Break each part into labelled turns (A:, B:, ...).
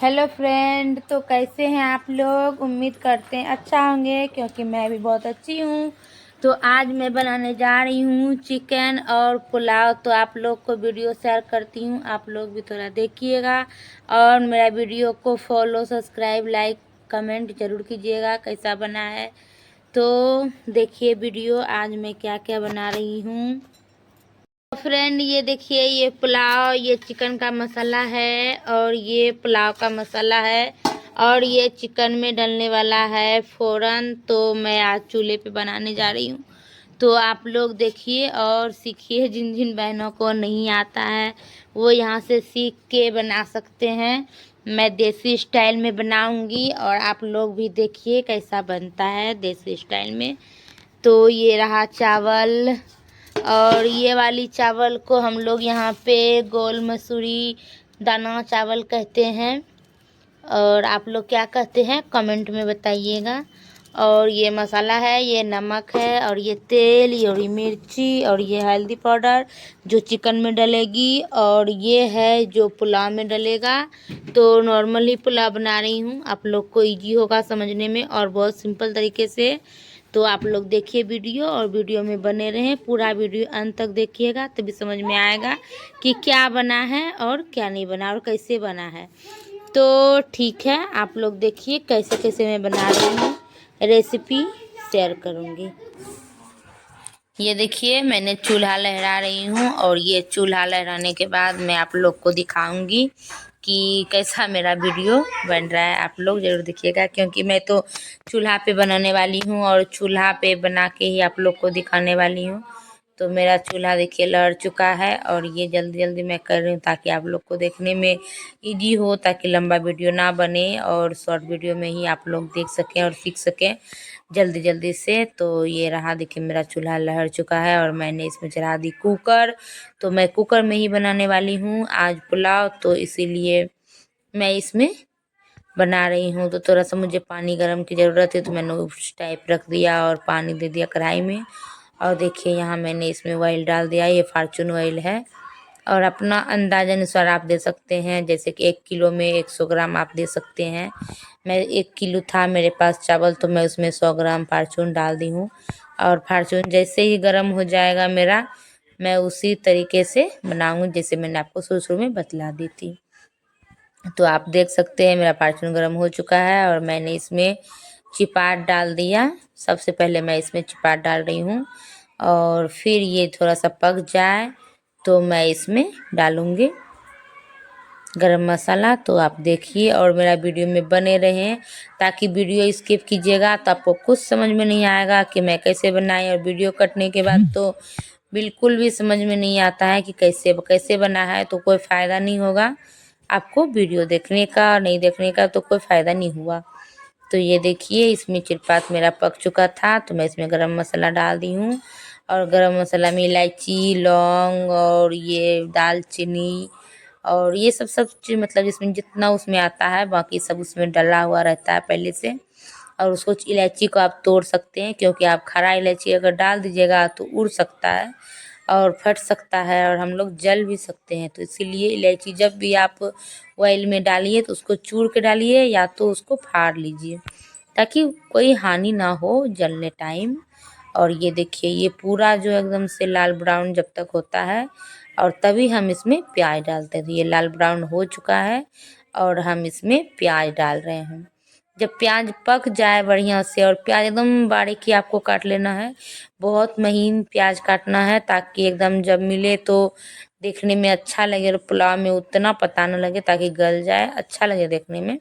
A: Hello friend, तो कैसे हैं आप लोग। उम्मीद करते हैं अच्छा होंगे क्योंकि मैं भी बहुत अच्छी हूँ। तो आज मैं बनाने जा रही हूँ चिकन और पुलाव। तो आप लोग को वीडियो शेयर करती हूँ, आप लोग भी थोड़ा देखिएगा और मेरा वीडियो को फॉलो, सब्सक्राइब, लाइक, कमेंट ज़रूर कीजिएगा कैसा बना है। तो देखिए वीडियो, आज मैं क्या क्या बना रही हूँ। फ्रेंड ये देखिए, ये पुलाव, ये चिकन का मसाला है और ये पुलाव का मसाला है और ये चिकन में डलने वाला है फ़ौरन। तो मैं आज चूल्हे पे बनाने जा रही हूँ। तो आप लोग देखिए और सीखिए। जिन जिन बहनों को नहीं आता है वो यहाँ से सीख के बना सकते हैं। मैं देसी स्टाइल में बनाऊंगी और आप लोग भी देखिए कैसा बनता है देसी स्टाइल में। तो ये रहा चावल, और ये वाली चावल को हम लोग यहाँ पे गोल मसूरी दाना चावल कहते हैं। और आप लोग क्या कहते हैं कमेंट में बताइएगा। और ये मसाला है, ये नमक है और ये तेल, ये मिर्ची और ये हल्दी पाउडर जो चिकन में डलेगी, और ये है जो पुलाव में डलेगा। तो नॉर्मली पुलाव बना रही हूँ, आप लोग को इजी होगा समझने में और बहुत सिंपल तरीके से। तो आप लोग देखिए वीडियो और वीडियो में बने रहें, पूरा वीडियो अंत तक देखिएगा तभी समझ में आएगा कि क्या बना है और क्या नहीं बना और कैसे बना है। तो ठीक है, आप लोग देखिए कैसे कैसे मैं बना रही हूँ, रेसिपी शेयर करूँगी। ये देखिए मैंने चूल्हा लहरा रही हूँ और ये चूल्हा लहराने के बाद मैं आप लोग को दिखाऊंगी कि कैसा मेरा वीडियो बन रहा है। आप लोग ज़रूर देखिएगा क्योंकि मैं तो चूल्हा पे बनाने वाली हूँ और चूल्हा पे बना के ही आप लोग को दिखाने वाली हूँ। तो मेरा चूल्हा देखिए लड़ चुका है और ये जल्दी जल्दी मैं कर रही हूँ ताकि आप लोग को देखने में इजी हो, ताकि लंबा वीडियो ना बने और शॉर्ट वीडियो में ही आप लोग देख सकें और सीख सकें जल्दी जल्दी से। तो ये रहा देखिए मेरा चूल्हा लहर चुका है और मैंने इसमें चढ़ा दी कुकर। तो मैं कुकर में ही बनाने वाली हूँ आज पुलाव, तो इसीलिए मैं इसमें बना रही हूँ। तो थोड़ा सा मुझे पानी गर्म की ज़रूरत है तो मैंने उस टाइप रख दिया और पानी दे दिया कढ़ाई में। और देखिए यहाँ मैंने इसमें ऑयल डाल दिया, ये फार्चून ऑयल है और अपना अंदाज़ अनुसार आप दे सकते हैं, जैसे कि 1 किलो में 100 ग्राम आप दे सकते हैं। मैं 1 किलो था मेरे पास चावल तो मैं उसमें 100 ग्राम फार्चून डाल दी हूँ। और फार्चून जैसे ही गर्म हो जाएगा मेरा, मैं उसी तरीके से बनाऊँगी जैसे मैंने आपको शुरू शुरू में बतला दी थी। तो आप देख सकते हैं मेरा फार्चून गर्म हो चुका है और मैंने इसमें चिपाट डाल दिया। सबसे पहले मैं इसमें चिपाट डाल रही हूँ और फिर ये थोड़ा सा पक जाए तो मैं इसमें डालूँगी गरम मसाला। तो आप देखिए और मेरा वीडियो में बने रहें, ताकि वीडियो स्किप कीजिएगा तो आपको कुछ समझ में नहीं आएगा कि मैं कैसे बनाई, और वीडियो कटने के बाद तो बिल्कुल भी समझ में नहीं आता है कि कैसे कैसे बना है, तो कोई फ़ायदा नहीं होगा आपको वीडियो देखने का। नहीं देखने का तो कोई फ़ायदा नहीं हुआ। तो ये देखिए इसमें चिरपात मेरा पक चुका था तो मैं इसमें गरम मसाला डाल दी हूँ। और गरम मसाला में इलायची, लौंग और ये दालचीनी और ये सब चीज़, मतलब जिसमें जितना उसमें आता है बाकी सब उसमें डला हुआ रहता है पहले से। और उसको इलायची को आप तोड़ सकते हैं क्योंकि आप खड़ा इलायची अगर डाल दीजिएगा तो उड़ सकता है और फट सकता है और हम लोग जल भी सकते हैं। तो इसीलिए इलायची जब भी आप ऑयल में डालिए तो उसको चूर के डालिए या तो उसको फाड़ लीजिए ताकि कोई हानि ना हो जलने टाइम। और ये देखिए ये पूरा जो एकदम से लाल ब्राउन जब तक होता है और तभी हम इसमें प्याज डालते हैं। तो ये लाल ब्राउन हो चुका है और हम इसमें प्याज डाल रहे हैं। जब प्याज पक जाए बढ़िया से, और प्याज एकदम बारीक ही आपको काट लेना है, बहुत महीन प्याज काटना है ताकि एकदम जब मिले तो देखने में अच्छा लगे और पुलाव में उतना पता न लगे, ताकि गल जाए अच्छा लगे देखने में।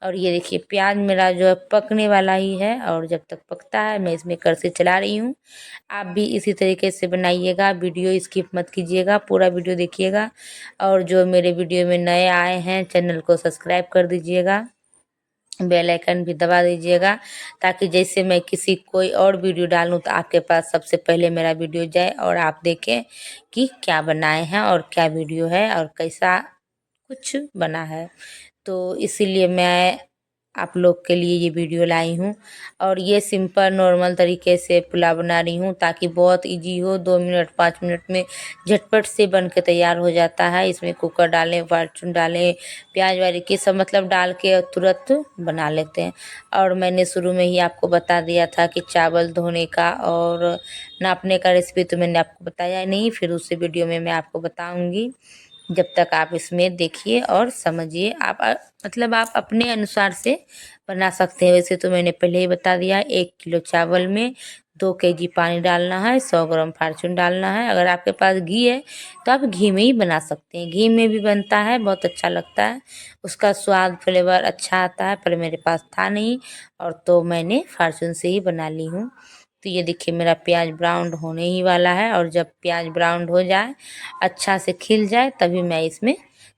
A: और ये देखिए प्याज मेरा जो है पकने वाला ही है और जब तक पकता है मैं इसमें कड़छी चला रही हूँ। आप भी इसी तरीके से बनाइएगा, वीडियो स्किप मत कीजिएगा, पूरा वीडियो देखिएगा। और जो मेरे वीडियो में नए आए हैं चैनल को सब्सक्राइब कर दीजिएगा, बेल आइकन भी दबा दीजिएगा, ताकि जैसे मैं किसी कोई और वीडियो डालूं तो आपके पास सबसे पहले मेरा वीडियो जाए और आप देखें कि क्या बनाए हैं और क्या वीडियो है और कैसा कुछ बना है। तो इसीलिए मैं आप लोग के लिए ये वीडियो लाई हूँ। और ये सिंपल नॉर्मल तरीके से पुलाव बना रही हूँ ताकि बहुत इजी हो, 2 मिनट 5 मिनट में झटपट से बन के तैयार हो जाता है। इसमें कुकर डालें, फॉर्चून डालें, प्याज बारीकी सब मतलब डाल के तुरंत बना लेते हैं। और मैंने शुरू में ही आपको बता दिया था कि चावल धोने का और नापने का रेसिपी तो मैंने आपको बताया नहीं, फिर उसी वीडियो में मैं आपको बताऊँगी। जब तक आप इसमें देखिए और समझिए, आप मतलब आप अपने अनुसार से बना सकते हैं। वैसे तो मैंने पहले ही बता दिया, 1 किलो चावल में 2 kg पानी डालना है, 100 ग्राम फॉर्चून डालना है। अगर आपके पास घी है तो आप घी में ही बना सकते हैं, घी में भी बनता है, बहुत अच्छा लगता है, उसका स्वाद फ्लेवर अच्छा आता है। पर मेरे पास था नहीं और तो मैंने फॉर्चून से ही बना ली हूँ। तो ये देखिए मेरा प्याज ब्राउन होने ही वाला है, और जब प्याज ब्राउन हो जाए, अच्छा से खिल जाए, तभी मैं इसमें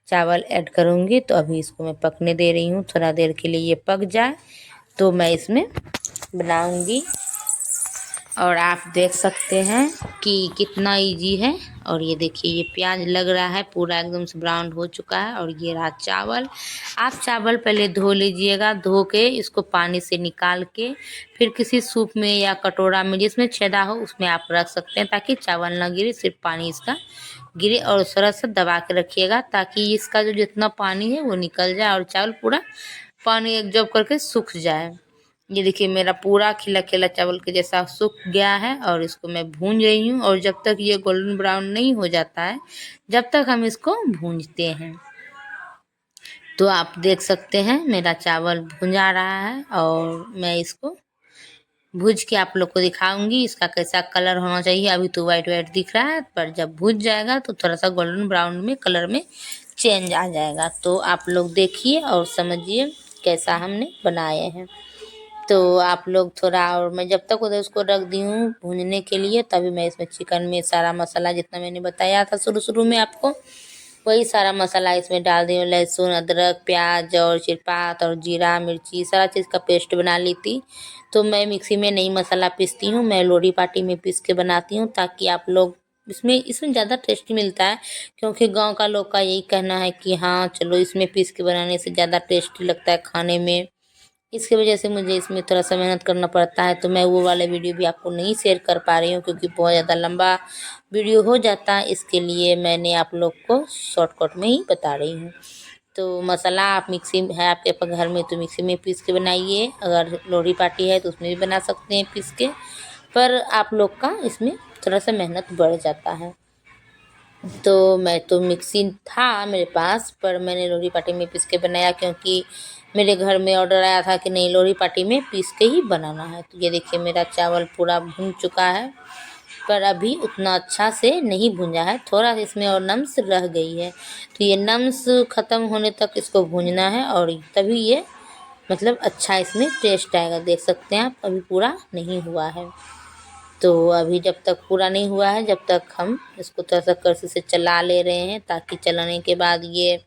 A: चावल ऐड करूँगी। तो अभी इसको मैं पकने दे रही हूँ, थोड़ा देर के लिए ये पक जाए तो मैं इसमें बनाऊँगी। और आप देख सकते हैं कि कितना इजी है। और ये देखिए ये प्याज लग रहा है पूरा एकदम से ब्राउन हो चुका है। और ये रहा चावल। आप चावल पहले धो लीजिएगा, धो के इसको पानी से निकाल के फिर किसी सूप में या कटोरा में जिसमें छेदा हो उसमें आप रख सकते हैं, ताकि चावल ना गिरे, सिर्फ पानी इसका गिरे। और थोड़ा सा दबा के रखिएगा ताकि इसका जो जितना पानी है वो निकल जाए और चावल पूरा पानी एब्जॉर्ब करके सूख जाए। ये देखिए मेरा पूरा खिला खिला चावल के जैसा सूख गया है, और इसको मैं भून रही हूँ। और जब तक ये गोल्डन ब्राउन नहीं हो जाता है, जब तक हम इसको भूनते हैं। तो आप देख सकते हैं मेरा चावल भुंजा रहा है, और मैं इसको भूज के आप लोग को दिखाऊंगी इसका कैसा कलर होना चाहिए। अभी तो वाइट वाइट दिख रहा है, पर जब भूज जाएगा तो थोड़ा सा गोल्डन ब्राउन में कलर में चेंज आ जाएगा। तो आप लोग देखिए और समझिए कैसा हमने बनाए हैं। तो आप लोग थोड़ा, और मैं जब तक उधर उसको रख दी हूँ भूनने के लिए, तभी मैं इसमें चिकन में सारा मसाला जितना मैंने बताया था शुरू शुरू में आपको, वही सारा मसाला इसमें डाल दी हूँ। लहसुन, अदरक, प्याज और चिरपात और जीरा मिर्ची सारा चीज़ का पेस्ट बना ली थी। तो मैं मिक्सी में नहीं मसाला पीसती हूँ, मैं लोढ़ी पाटी में पीस के बनाती हूँ, ताकि आप लोग इसमें ज़्यादा टेस्टी मिलता है। क्योंकि गांव का लोग का यही कहना है कि हाँ चलो इसमें पीस के बनाने से ज़्यादा टेस्टी लगता है खाने में। इसकी वजह से मुझे इसमें थोड़ा सा मेहनत करना पड़ता है। तो मैं वो वाले वीडियो भी आपको नहीं शेयर कर पा रही हूँ, क्योंकि बहुत ज़्यादा लंबा वीडियो हो जाता है। इसके लिए मैंने आप लोग को शॉर्टकट में ही बता रही हूँ। तो मसाला आप मिक्सी है आपके पास घर में तो मिक्सी में पीस के बनाइए, अगर लोढ़ी पाटी है तो उसमें भी बना सकते हैं पीस के। पर आप लोग का इसमें थोड़ा सा मेहनत बढ़ जाता है। तो मैं तो मिक्सी था मेरे पास, पर मैंने लोढ़ी पाटी में पीस के बनाया, क्योंकि मेरे घर में ऑर्डर आया था कि नहीं लोढ़ी पाटी में पीस के ही बनाना है। तो ये देखिए मेरा चावल पूरा भुन चुका है, पर अभी उतना अच्छा से नहीं भुंजा है, थोड़ा इसमें और नम्स रह गई है। तो ये नम्स ख़त्म होने तक इसको भूनना है, और तभी ये मतलब अच्छा इसमें टेस्ट आएगा। देख सकते हैं आप अभी पूरा नहीं हुआ है। तो अभी जब तक पूरा नहीं हुआ है, जब तक हम इसको थोड़ा सा करछी से चला ले रहे हैं, ताकि चलाने के बाद ये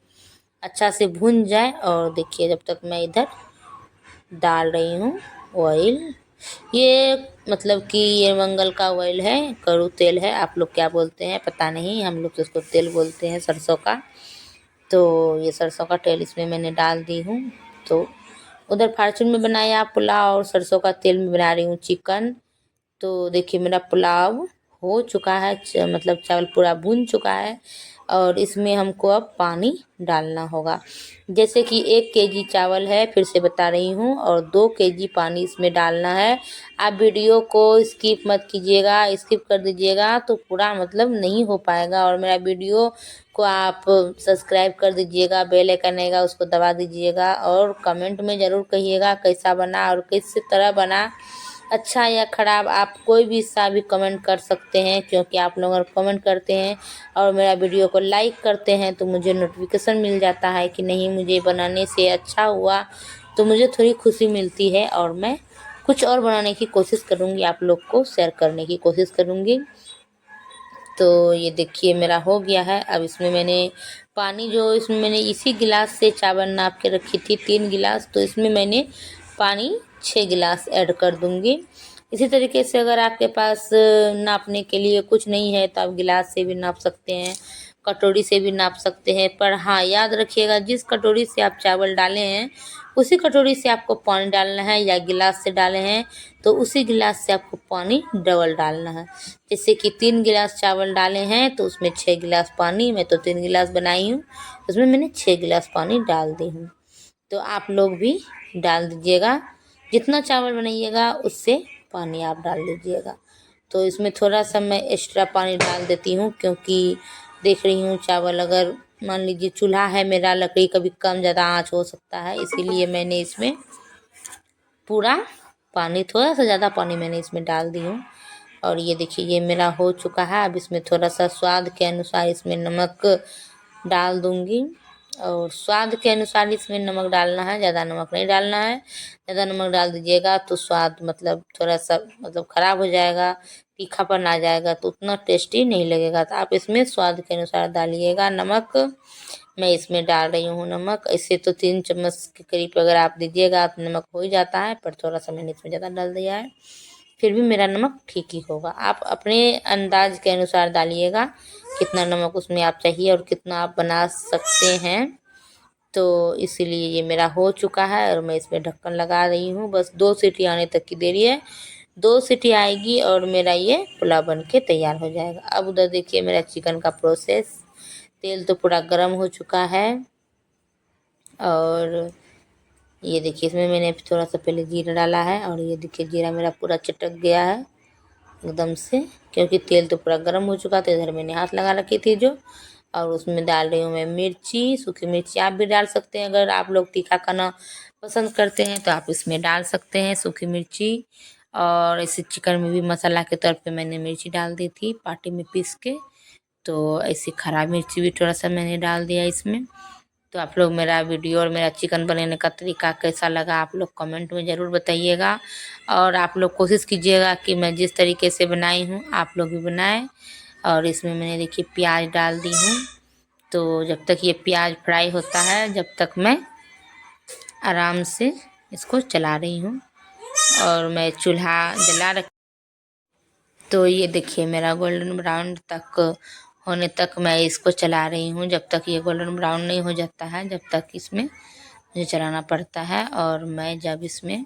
A: अच्छा से भुन जाए। और देखिए जब तक मैं इधर डाल रही हूँ ऑयल, ये मतलब कि ये मंगल का ऑयल है, कड़ू तेल है, आप लोग क्या बोलते हैं पता नहीं, हम लोग तो इसको तेल बोलते हैं सरसों का। तो ये सरसों का तेल इसमें मैंने डाल दी हूँ। तो उधर फॉर्चून में बनाया पुलाव, और सरसों का तेल में बना रही हूँ चिकन। तो देखिए मेरा पुलाव हो चुका है, मतलब चावल पूरा भून चुका है, और इसमें हमको अब पानी डालना होगा। जैसे कि 1 kg चावल है, फिर से बता रही हूँ, और 2 kg पानी इसमें डालना है। आप वीडियो को स्किप मत कीजिएगा, स्किप कर दीजिएगा तो पूरा मतलब नहीं हो पाएगा। और मेरा वीडियो को आप सब्सक्राइब कर दीजिएगा, बेल आइकन आएगा उसको दबा दीजिएगा, और कमेंट में ज़रूर कहिएगा कैसा बना और किस तरह बना, अच्छा या ख़राब। आप कोई भी सा भी कमेंट कर सकते हैं, क्योंकि आप लोग अगर कमेंट करते हैं और मेरा वीडियो को लाइक करते हैं तो मुझे नोटिफिकेशन मिल जाता है कि नहीं मुझे बनाने से अच्छा हुआ, तो मुझे थोड़ी खुशी मिलती है, और मैं कुछ और बनाने की कोशिश करूँगी, आप लोग को शेयर करने की कोशिश करूँगी। तो ये देखिए मेरा हो गया है। अब इसमें मैंने पानी, जो इसमें मैंने इसी गिलास से चावल नाप के रखी थी 3 गिलास, तो इसमें मैंने पानी 6 गिलास ऐड कर दूंगी। इसी तरीके से अगर आपके पास नापने के लिए कुछ नहीं है तो आप गिलास से भी नाप सकते हैं। कटोरी से भी नाप सकते हैं। पर हाँ, याद रखिएगा जिस कटोरी से आप चावल डाले हैं उसी कटोरी से आपको पानी डालना है, या गिलास से डाले हैं तो उसी गिलास से आपको पानी डबल डालना है। जैसे कि 3 गिलास चावल डाले हैं तो उसमें 6 गिलास पानी, मैं तो 3 गिलास बनाई हूँ, उसमें मैंने 6 गिलास पानी डाल दी हूँ। तो आप लोग भी डाल दीजिएगा, जितना चावल बनाइएगा उससे पानी आप डाल दीजिएगा। तो इसमें थोड़ा सा मैं एक्स्ट्रा पानी डाल देती हूँ, क्योंकि देख रही हूँ चावल, अगर मान लीजिए चूल्हा है मेरा, लकड़ी कभी कम ज़्यादा आंच हो सकता है, इसीलिए मैंने इसमें पूरा पानी, थोड़ा सा ज़्यादा पानी मैंने इसमें डाल दी हूँ। और ये देखिए ये मेरा हो चुका है। अब इसमें थोड़ा सा स्वाद के अनुसार इसमें नमक डाल दूँगी, और स्वाद के अनुसार इसमें नमक डालना है, ज़्यादा नमक नहीं डालना है। ज़्यादा नमक डाल दीजिएगा तो स्वाद मतलब थोड़ा सा मतलब ख़राब हो जाएगा, तीखापन आ जाएगा, तो उतना टेस्टी नहीं लगेगा। तो आप इसमें स्वाद के अनुसार डालिएगा नमक। मैं इसमें डाल रही हूँ नमक। ऐसे तो 3 चम्मच के करीब अगर आप दीजिएगा तो नमक हो ही जाता है, पर थोड़ा सा मैंने इसमें ज़्यादा डाल दिया है, फिर भी मेरा नमक ठीक ही होगा। आप अपने अंदाज के अनुसार डालिएगा कितना नमक उसमें आप चाहिए और कितना आप बना सकते हैं। तो इसीलिए ये मेरा हो चुका है और मैं इसमें ढक्कन लगा रही हूँ। बस 2 सीटी आने तक की देरी है, 2 सीटी आएगी और मेरा ये पुलाव बन के तैयार हो जाएगा। अब उधर देखिए मेरा चिकन का प्रोसेस, तेल तो पूरा गर्म हो चुका है, और ये देखिए इसमें मैंने थोड़ा सा पहले जीरा डाला है, और ये देखिए जीरा मेरा पूरा चटक गया है एकदम से, क्योंकि तेल तो पूरा गर्म हो चुका था। इधर मैंने हाथ लगा रखी थी जो, और उसमें डाल रही हूँ मैं मिर्ची, सूखी मिर्ची आप भी डाल सकते हैं। अगर आप लोग तीखा खाना पसंद करते हैं तो आप इसमें डाल सकते हैं सूखी मिर्ची। और ऐसे चिकन में भी मसाला के तौर पे मैंने मिर्ची डाल दी थी पार्टी में पीस के, तो ऐसी खराब मिर्ची भी थोड़ा सा मैंने डाल दिया इसमें। तो आप लोग मेरा वीडियो और मेरा चिकन बनाने का तरीका कैसा लगा आप लोग कमेंट में ज़रूर बताइएगा, और आप लोग कोशिश कीजिएगा कि मैं जिस तरीके से बनाई हूँ आप लोग भी बनाएं। और इसमें मैंने देखिए प्याज डाल दी हूँ। तो जब तक ये प्याज फ्राई होता है जब तक मैं आराम से इसको चला रही हूँ, और मैं चूल्हा जला रख। तो ये देखिए मेरा गोल्डन ब्राउन तक होने तक मैं इसको चला रही हूँ। जब तक ये गोल्डन ब्राउन नहीं हो जाता है जब तक इसमें मुझे चलाना पड़ता है। और मैं जब इसमें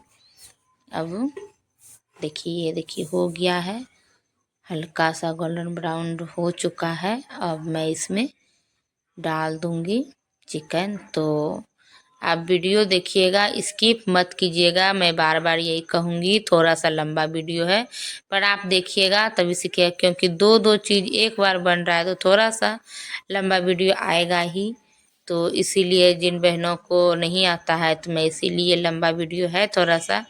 A: अब देखिए ये देखिए हो गया है, हल्का सा गोल्डन ब्राउन हो चुका है। अब मैं इसमें डाल दूँगी चिकन। तो आप वीडियो देखिएगा, स्किप मत कीजिएगा, मैं बार बार यही कहूँगी। थोड़ा सा लंबा वीडियो है पर आप देखिएगा तभी सीखिएगा, क्योंकि दो चीज़ एक बार बन रहा है तो थोड़ा सा लंबा वीडियो आएगा ही। तो इसीलिए जिन बहनों को नहीं आता है तो मैं इसीलिए लंबा वीडियो है थोड़ा सा,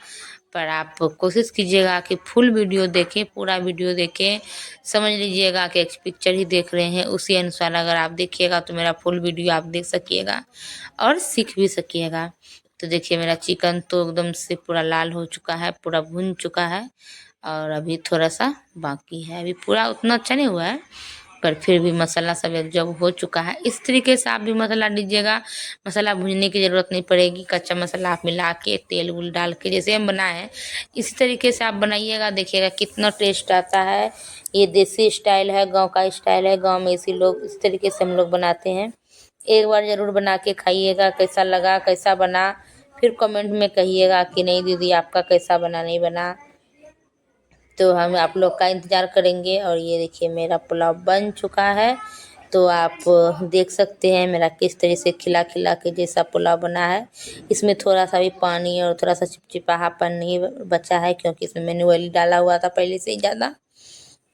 A: पर आप कोशिश कीजिएगा कि फुल वीडियो देखें, पूरा वीडियो देखें। समझ लीजिएगा कि एक पिक्चर ही देख रहे हैं, उसी अनुसार अगर आप देखिएगा तो मेरा फुल वीडियो आप देख सकिएगा और सीख भी सकिएगा। तो देखिए मेरा चिकन तो एकदम से पूरा लाल हो चुका है, पूरा भुन चुका है, और अभी थोड़ा सा बाकी है, अभी पूरा उतना अच्छा नहीं हुआ है, पर फिर भी मसाला सब एक जब हो चुका है। इस तरीके से आप भी मसाला दीजिएगा, मसाला भूनने की ज़रूरत नहीं पड़ेगी। कच्चा मसाला आप मिला के तेल उल डाल के जैसे हम बनाए हैं इसी तरीके से आप बनाइएगा, देखिएगा कितना टेस्ट आता है। ये देसी स्टाइल है, गांव का स्टाइल है, गांव में इसी लोग इस तरीके से हम लोग बनाते हैं। एक बार ज़रूर बना के खाइएगा, कैसा लगा कैसा बना, फिर कमेंट में कहिएगा कि नहीं दीदी आपका कैसा बना नहीं बना। तो हम आप लोग का इंतज़ार करेंगे। और ये देखिए मेरा पुलाव बन चुका है, तो आप देख सकते हैं मेरा किस तरह से खिला खिला के जैसा पुलाव बना है। इसमें थोड़ा सा भी पानी और थोड़ा सा चिपचिपाहापन नहीं बचा है, क्योंकि इसमें मैंने ऑयल डाला हुआ था पहले से ही ज़्यादा।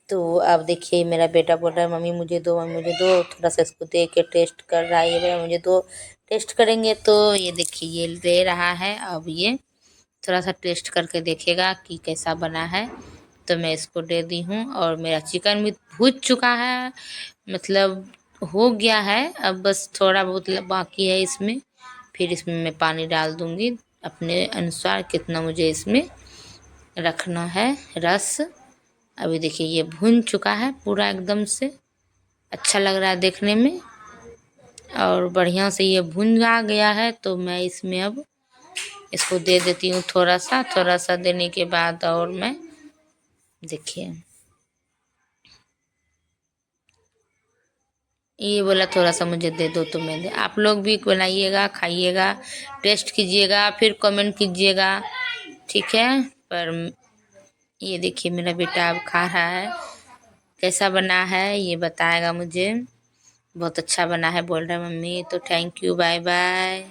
A: तो अब देखिए मेरा बेटा बोल रहा है मम्मी मुझे दो, मम्मी मुझे दो, थोड़ा सा इसको दे के टेस्ट कर रहा है। ये बोला मुझे दो, टेस्ट करेंगे। तो ये देखिए ये दे रहा है, अब ये थोड़ा सा टेस्ट करके देखेगा कि कैसा बना है। तो मैं इसको दे दी हूँ, और मेरा चिकन भी भून चुका है, मतलब हो गया है। अब बस थोड़ा बहुत बाकी है इसमें, फिर इसमें मैं पानी डाल दूँगी अपने अनुसार कितना मुझे इसमें रखना है रस। अभी देखिए ये भुन चुका है पूरा एकदम से, अच्छा लग रहा है देखने में, और बढ़िया से ये भुन आ गया है। तो मैं इसमें अब इसको दे देती हूँ थोड़ा सा देने के बाद, और मैं देखिए ये बोला थोड़ा सा मुझे दे दो तो मैं दे। आप लोग भी बनाइएगा, खाइएगा, टेस्ट कीजिएगा, फिर कमेंट कीजिएगा, ठीक है। पर ये देखिए मेरा बेटा अब खा रहा है, कैसा बना है ये बताएगा मुझे। बहुत अच्छा बना है बोल रहा है मम्मी। तो थैंक यू, बाय बाय।